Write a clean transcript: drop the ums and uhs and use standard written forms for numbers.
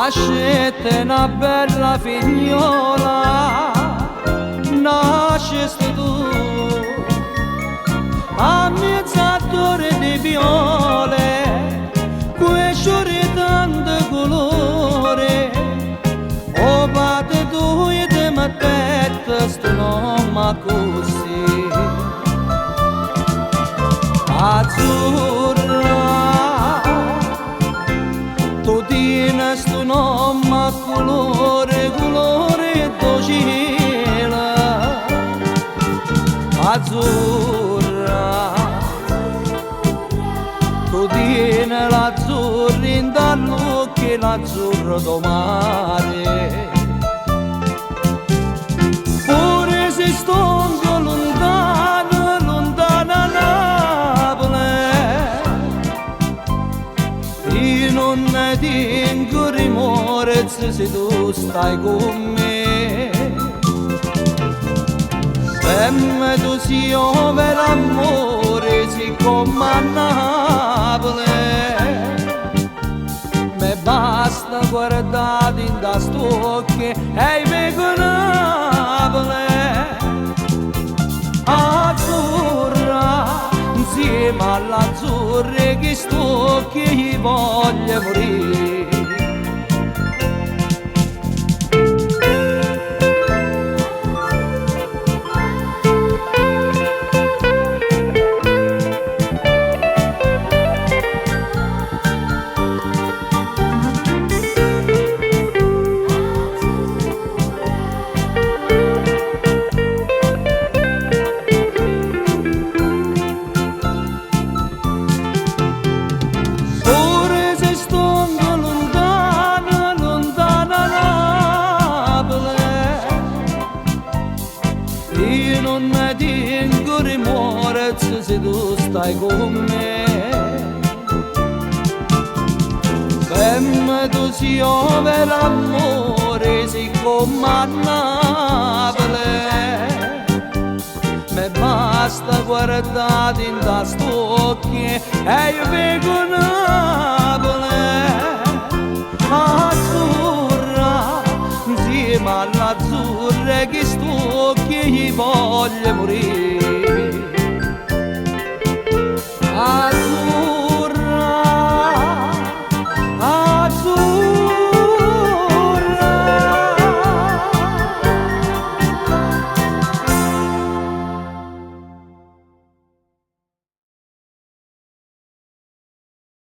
Ascette una bella figliola, nascesti tu, a mezzattore di viole, quei fiori tanto colore, o bate tu e te mettete sto nome così, azzurra. Tu tieni sto nome colore, colore d'occhiela azzurra. Tu tieni l'azzurro in dall'occhio, l'azzurro do mare. Pure se sto lontano, lontana io non ne tengo rimorso se tu stai con me. Se tu si ove l'amore si come a Napoli, me basta guardare in da stocchi e vedo Napoli. Azzurra, insieme all'azzurra che sto che voglio morire. Io non ne tengo rimorso se tu stai con me. Se tu si ove l'amore si come a Napoli, me basta guardare in da stocchi e io vedo Napoli.